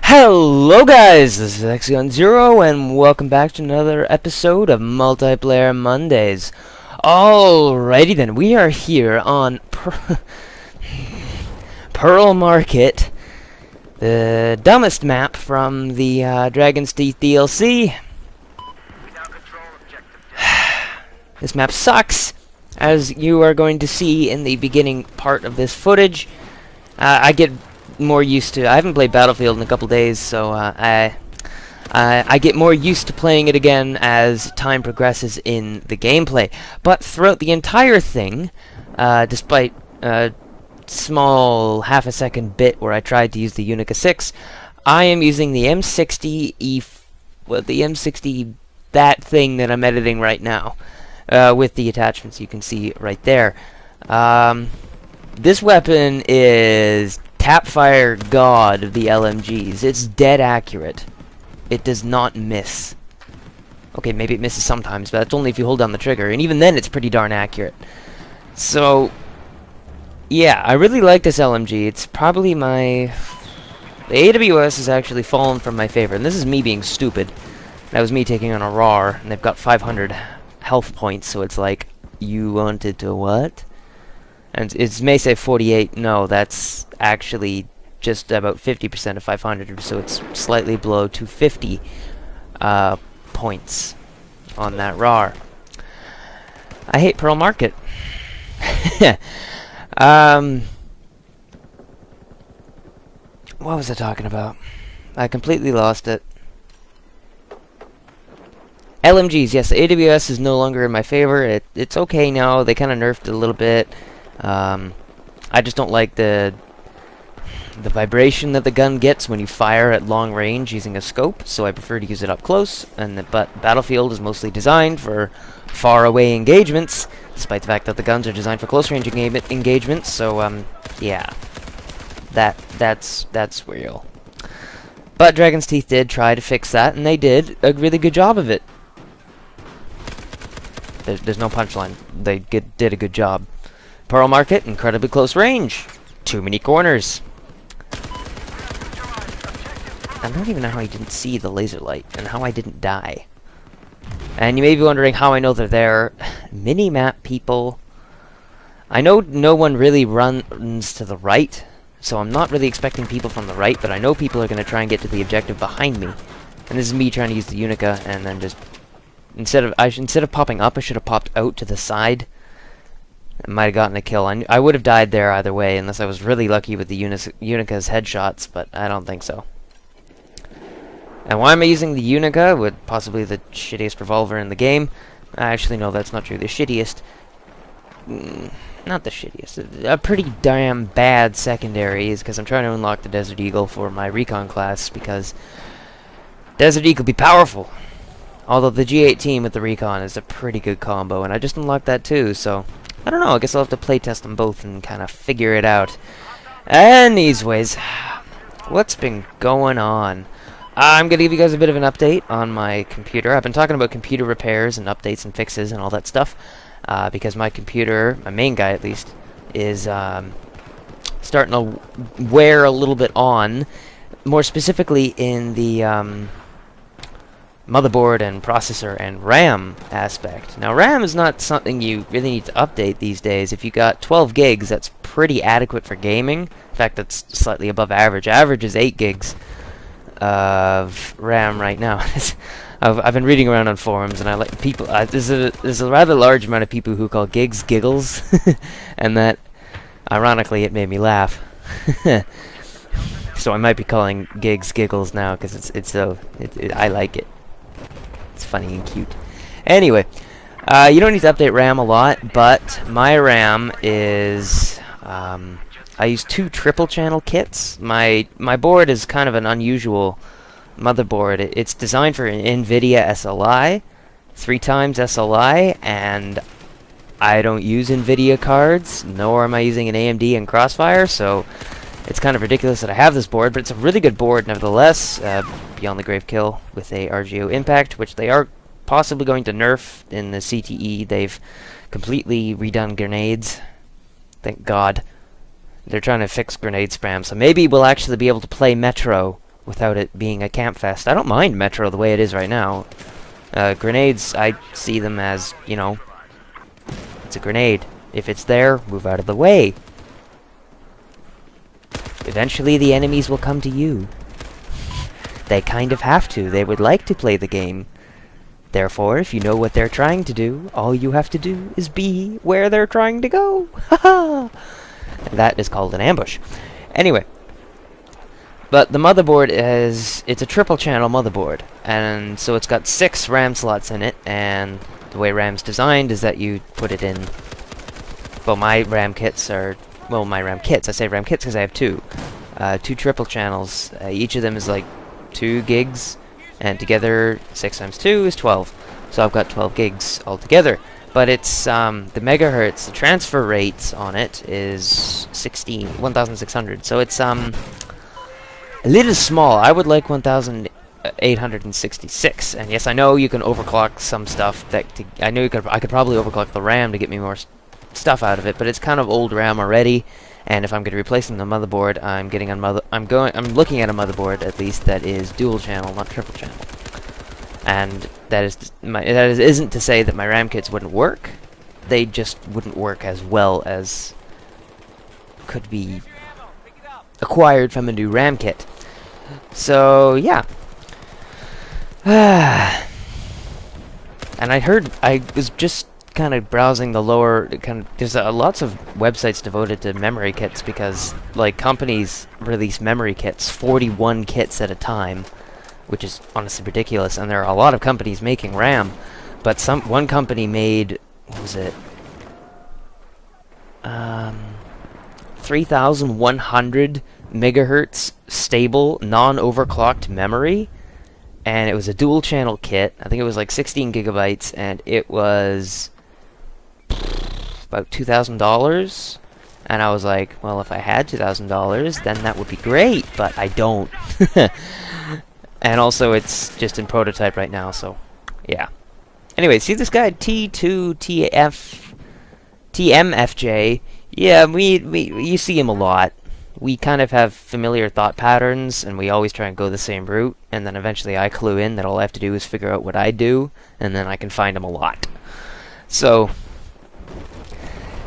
Hello guys, this is X-Gun0 and welcome back to another episode of Multiplayer Mondays. Alrighty then, we are here on Pearl Market, the dumbest map from the Dragon's Teeth DLC. This map sucks, as you are going to see in the beginning part of this footage. I get more used to. I haven't played Battlefield in a couple days, so I get more used to playing it again as time progresses in the gameplay. But throughout the entire thing, despite a small half-a-second bit where I tried to use the Unica 6, I am using the M60-E4, well, the M60, that thing that I'm editing right now, with the attachments you can see right there. This weapon is Tapfire God of the LMGs. It's dead accurate. It does not miss. Okay, maybe it misses sometimes, but that's only if you hold down the trigger, and even then it's pretty darn accurate. So, yeah, I really like this LMG. It's probably my... The AWS has actually fallen from my favorite, and this is me being stupid. That was me taking on a RAR, and they've got 500 health points, so it's like, you wanted to what? And it may say 48. No, that's actually just about 50% of 500, so it's slightly below 250 points on that RAR. I hate Pearl Market. What was I talking about? I completely lost it. LMGs, yes, the AWS is no longer in my favor. It's okay now. They kind of nerfed it a little bit. I just don't like the vibration that the gun gets when you fire at long range using a scope, so I prefer to use it up close. But Battlefield is mostly designed for far away engagements, despite the fact that the guns are designed for close range engagements. So yeah, that's real. But Dragon's Teeth did try to fix that, and they did a really good job of it. There's no punchline. They did a good job. Pearl Market, incredibly close range. Too many corners. I don't even know how I didn't see the laser light, and how I didn't die. And you may be wondering how I know they're there. Mini-map people. I know no one really runs to the right, so I'm not really expecting people from the right, but I know people are going to try and get to the objective behind me. And this is me trying to use the Unica, and then just... Instead of popping up, I should have popped out to the side. I might have gotten a kill. I would have died there either way, unless I was really lucky with the Unica's headshots, but I don't think so. And why am I using the Unica with possibly the shittiest revolver in the game? Actually, no, that's not true. The shittiest... not the shittiest. A pretty damn bad secondary is because I'm trying to unlock the Desert Eagle for my recon class, because Desert Eagle be powerful. Although the G18 with the recon is a pretty good combo, and I just unlocked that too, so... I don't know, I guess I'll have to playtest them both and kind of figure it out. Anyways, what's been going on? I'm going to give you guys a bit of an update on my computer. I've been talking about computer repairs and updates and fixes and all that stuff, because my computer, my main guy at least, is starting to wear a little bit on, more specifically in the motherboard and processor and RAM aspect. Now, RAM is not something you really need to update these days. If you got 12 gigs, that's pretty adequate for gaming. In fact, that's slightly above average. Average is 8 gigs of RAM right now. I've been reading around on forums, and I like people. There's a rather large amount of people who call gigs giggles, and that, ironically, it made me laugh. So I might be calling gigs giggles now because I like it. It's funny and cute. Anyway, you don't need to update RAM a lot, but my RAM is... I use 2 triple channel kits. My board is kind of an unusual motherboard. It's designed for an NVIDIA SLI, 3 times SLI, and I don't use NVIDIA cards, nor am I using an AMD and Crossfire, so it's kind of ridiculous that I have this board, but it's a really good board nevertheless. Beyond the Grave Kill with a RGO impact, which they are possibly going to nerf in the CTE. They've completely redone grenades. Thank God. They're trying to fix grenade spam, so maybe we'll actually be able to play Metro without it being a camp fest. I don't mind Metro the way it is right now. Grenades, I see them as, you know, it's a grenade. If it's there, move out of the way. Eventually the enemies will come to you. They kind of have to. They would like to play the game. Therefore, if you know what they're trying to do, all you have to do is be where they're trying to go. Haha! That is called an ambush. Anyway. But the motherboard it's a triple channel motherboard. And so it's got 6 RAM slots in it. And the way RAM's designed is that you put it in... Well, my RAM kits are... Well, my RAM kits. I say RAM kits because I have 2. 2 triple channels. Each of them is like 2 gigs. And together, 6 times 2 is 12. So I've got 12 gigs altogether. But it's, the megahertz, the transfer rate on it is 1,600. So it's, a little small. I would like 1,866. And yes, I know you can overclock some stuff. I know I could probably overclock the RAM to get me more stuff out of it. But it's kind of old RAM already. And if I'm going to be replacing the motherboard, I'm looking at a motherboard at least that is dual channel, not triple channel. And that isn't to say that my RAM kits wouldn't work. They just wouldn't work as well as could be acquired from a new RAM kit. So yeah. And I was just kind of browsing the lower there's lots of websites devoted to memory kits because like companies release memory kits 41 kits at a time, which is honestly ridiculous, and there are a lot of companies making RAM, but one company made, what was it, 3,100 megahertz stable non-overclocked memory, and it was a dual channel kit. I think it was like 16 gigabytes, and it was about $2,000, and I was like, well, if I had $2,000, then that would be great, but I don't. And also, it's just in prototype right now, so yeah. Anyway, see this guy T2TMFJ? Yeah, you see him a lot. We kind of have familiar thought patterns, and we always try and go the same route, and then eventually I clue in that all I have to do is figure out what I do, and then I can find him a lot. So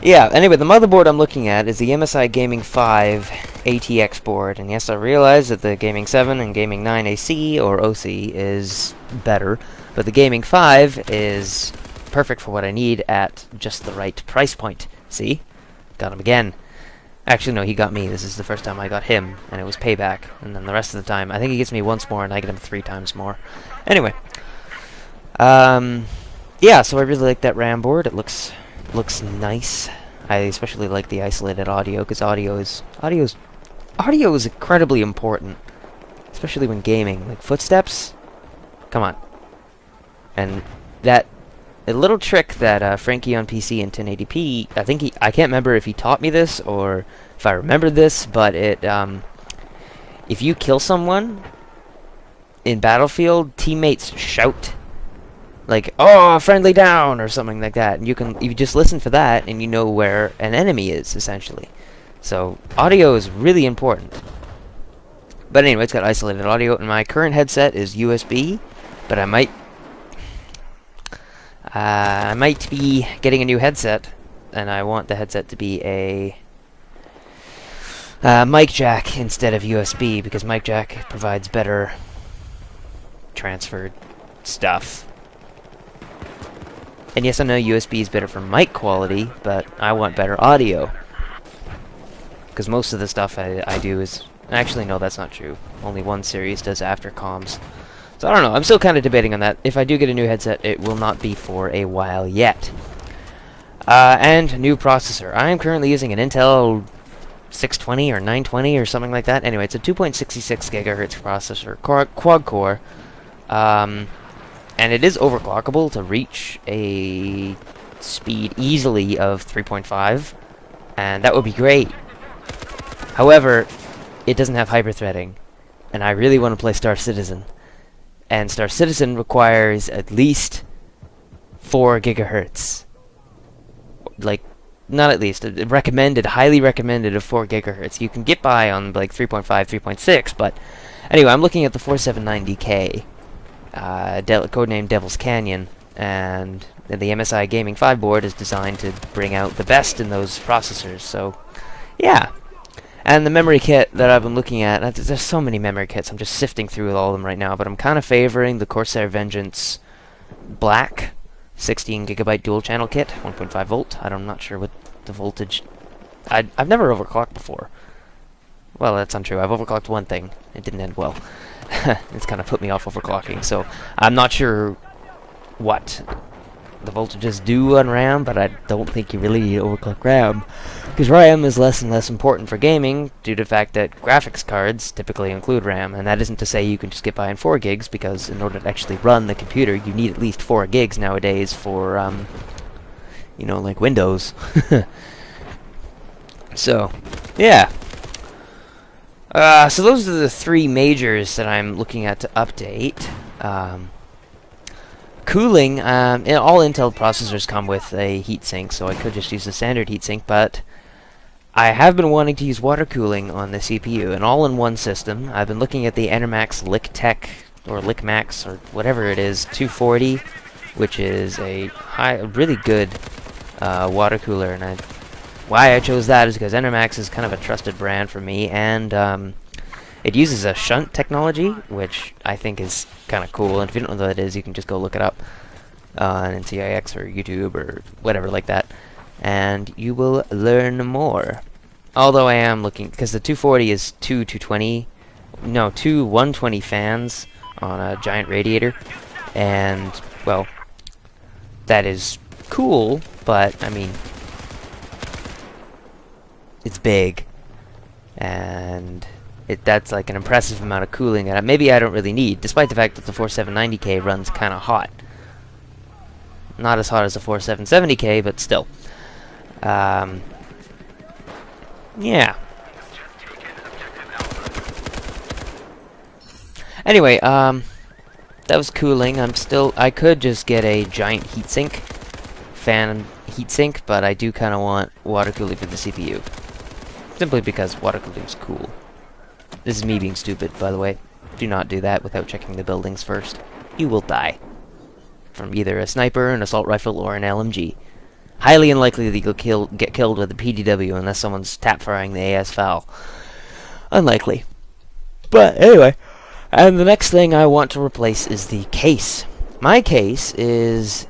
yeah, anyway, the motherboard I'm looking at is the MSI Gaming 5 ATX board, and yes, I realize that the Gaming 7 and Gaming 9 AC, or OC, is better, but the Gaming 5 is perfect for what I need at just the right price point. See? Got him again. Actually, no, he got me. This is the first time I got him, and it was payback, and then the rest of the time, I think he gets me once more, and I get him 3 times more. Anyway. Yeah, so I really like that RAM board. It looks nice. I especially like the isolated audio, because audio is incredibly important, especially when gaming. Like footsteps, come on. And a little trick that Frankie on PC in 1080p, I can't remember if he taught me this or if I remembered this, but if you kill someone in Battlefield, teammates shout like, "Oh, friendly down," or something like that, and you just listen for that, and you know where an enemy is, essentially. So audio is really important. But anyway, it's got isolated audio, and my current headset is USB, but I might be getting a new headset, and I want the headset to be a mic jack instead of USB, because mic jack provides better transferred stuff. And yes, I know USB is better for mic quality, but I want better audio. Because most of the stuff I do is... Actually, no, that's not true. Only one series does after comms. So I don't know, I'm still kind of debating on that. If I do get a new headset, it will not be for a while yet. And new processor. I am currently using an Intel 620 or 920 or something like that. Anyway, it's a 2.66 gigahertz processor, quad-core. And it is overclockable to reach a speed easily of 3.5, and that would be great. However, it doesn't have hyperthreading, and I really want to play Star Citizen. And Star Citizen requires at least 4 gigahertz. Like, not at least, recommended, highly recommended of 4 gigahertz. You can get by on like 3.5, 3.6, but Anyway, I'm looking at the 479DK, codenamed Devil's Canyon, and the MSI Gaming 5 board is designed to bring out the best in those processors, so yeah. And the memory kit that I've been looking at, there's so many memory kits, I'm just sifting through all of them right now, but I'm kind of favoring the Corsair Vengeance Black 16GB dual channel kit, 1.5 volt. I'm not sure what the voltage... I've never overclocked before. Well, that's untrue. I've overclocked one thing. It didn't end well. It's kind of put me off overclocking, so I'm not sure what the voltages do on RAM, but I don't think you really need to overclock RAM, because RAM is less and less important for gaming due to the fact that graphics cards typically include RAM, and that isn't to say you can just get by on 4 gigs, because in order to actually run the computer, you need at least 4 gigs nowadays for, you know, like Windows. So, yeah. So those are the 3 majors that I'm looking at to update. Cooling, all Intel processors come with a heatsink, so I could just use the standard heatsink, but I have been wanting to use water cooling on the CPU, an all-in-one system. I've been looking at the Enermax LickTech, or LickMax, or whatever it is, 240, which is a really good water cooler, and why I chose that is because Enermax is kind of a trusted brand for me, and it uses a shunt technology, which I think is kind of cool, and if you don't know what that is, you can just go look it up on NCIX or YouTube or whatever like that, and you will learn more. Although I am looking, because the 240 is two 120 fans on a giant radiator, and, well, that is cool, but, I mean, it's big, and that's like an impressive amount of cooling that maybe I don't really need, despite the fact that the 4790K runs kind of hot. Not as hot as the 4770K, but still. Yeah. Anyway, that was cooling. I could just get a giant heatsink, fan heatsink, but I do kind of want water cooling for the CPU. Simply because water cooling is cool. This is me being stupid, by the way. Do not do that without checking the buildings first. You will die. From either a sniper, an assault rifle, or an LMG. Highly unlikely that you'll get killed with a PDW unless someone's tap-firing the AS FAL. Unlikely. But anyway, and the next thing I want to replace is the case. My case is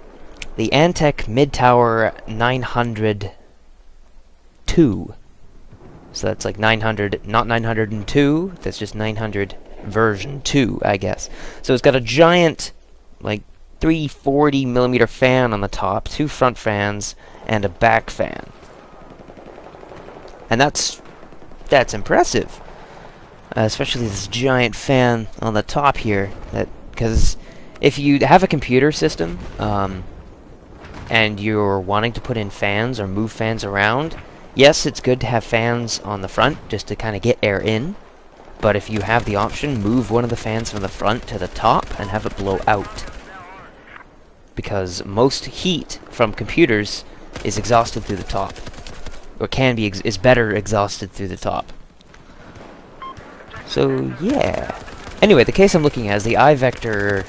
the Antec Mid-Tower 902. So that's like 900, not 902, that's just 900 version 2, I guess. So it's got a giant, like, 340mm fan on the top, 2 front fans, and a back fan. And that's impressive. Especially this giant fan on the top here. Because if you have a computer system, and you're wanting to put in fans or move fans around, yes, it's good to have fans on the front just to kind of get air in, but if you have the option, move one of the fans from the front to the top and have it blow out. Because most heat from computers is exhausted through the top, or is better exhausted through the top. So, yeah. Anyway, the case I'm looking at is the iVector,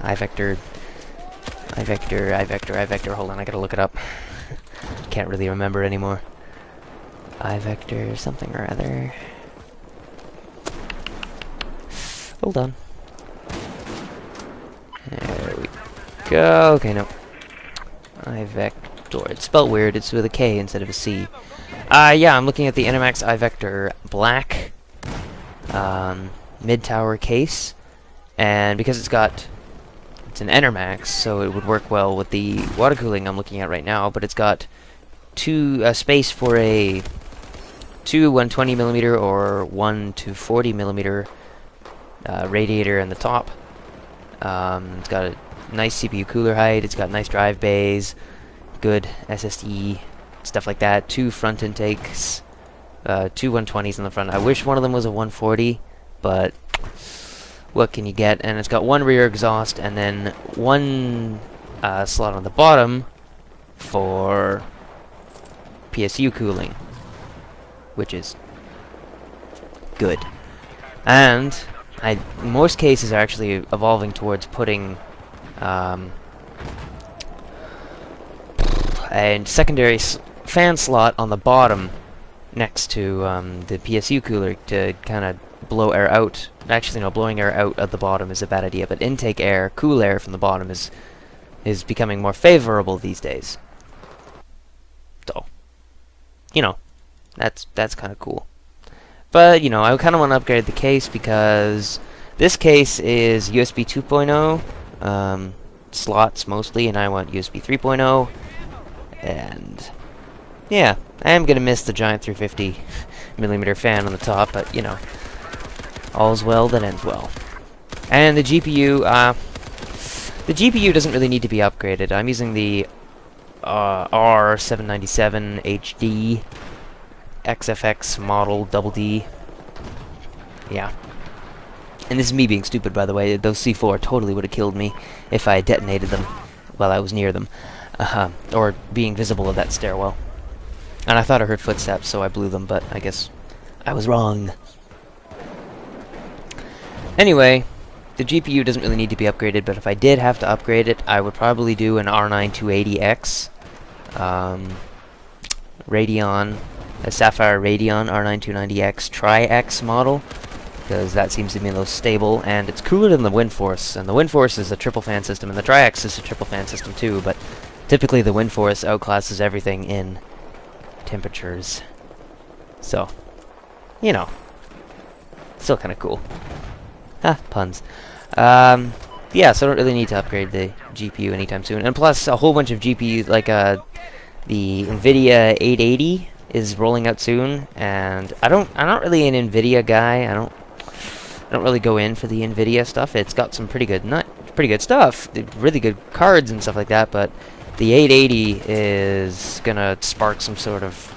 iVector, hold on, I gotta look it up. Can't really remember anymore. iVector something or other. Hold on. There we go. Okay, no. iVector. It's spelled weird, it's with a K instead of a C. Yeah, I'm looking at the Enermax iVector Black mid-tower case, and because it's an Enermax, so it would work well with the water cooling I'm looking at right now, but it's got space for a 2 120mm or 1 240mm radiator in the top. It's got a nice CPU cooler height, it's got nice drive bays, good SSD, stuff like that, 2 front intakes, 2 120s in the front. I wish one of them was a 140, but what can you get? And it's got 1 rear exhaust and then 1 slot on the bottom for PSU cooling, which is good. And most cases are actually evolving towards putting a secondary fan slot on the bottom next to the PSU cooler to kind of blow air out. Actually, no, blowing air out at the bottom is a bad idea, but intake air, cool air from the bottom is becoming more favorable these days. So, you know, that's kind of cool. But, you know, I kind of want to upgrade the case because this case is USB 2.0 slots mostly, and I want USB 3.0. And yeah, I am gonna miss the giant 350mm fan on the top, but you know, all's well that ends well. And the GPU doesn't really need to be upgraded. I'm using the R797 HD XFX model double D. Yeah. And this is me being stupid, by the way. Those C4 totally would have killed me if I detonated them while I was near them. Or being visible at that stairwell. And I thought I heard footsteps, so I blew them, but I guess I was wrong. Anyway, the GPU doesn't really need to be upgraded, but if I did have to upgrade it, I would probably do an R9 280X. Radeon, a Sapphire Radeon R9 290X Tri-X model, because that seems to be the most stable, and it's cooler than the Windforce, and the Windforce is a triple fan system, and the Tri-X is a triple fan system too, but typically the Windforce outclasses everything in temperatures. So, you know, still kind of cool. Ah, puns. Yeah, so I don't really need to upgrade the GPU anytime soon, and plus a whole bunch of GPUs, like the NVIDIA 880 is rolling out soon, and I'm not really an NVIDIA guy. I don't really go in for the NVIDIA stuff. It's got some pretty good stuff, really good cards and stuff like that, but the 880 is gonna spark some sort of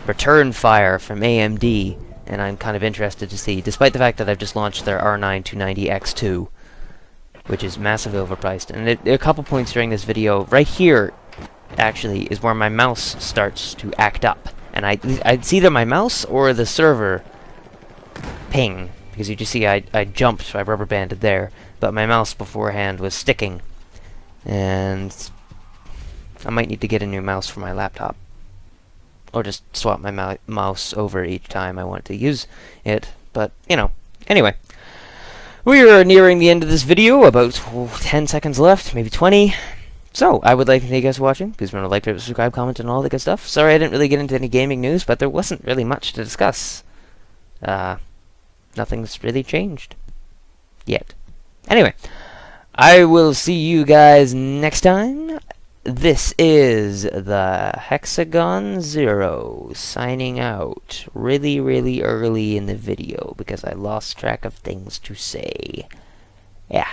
return fire from AMD, and I'm kind of interested to see, despite the fact that I've just launched their R9 290X2, which is massively overpriced. And a couple points during this video, right here, actually, is where my mouse starts to act up. And it's either my mouse or the server ping, because you just see I jumped, I rubber banded there, but my mouse beforehand was sticking. And I might need to get a new mouse for my laptop. Or just swap my mouse over each time I want to use it. But, you know, anyway. We are nearing the end of this video, about 10 seconds left, maybe 20. So, I would like to thank you guys for watching. Please remember to like, subscribe, comment, and all the good stuff. Sorry I didn't really get into any gaming news, but there wasn't really much to discuss. Nothing's really changed. Yet. Anyway, I will see you guys next time. This is the Hexagon Zero signing out really, really early in the video because I lost track of things to say. Yeah.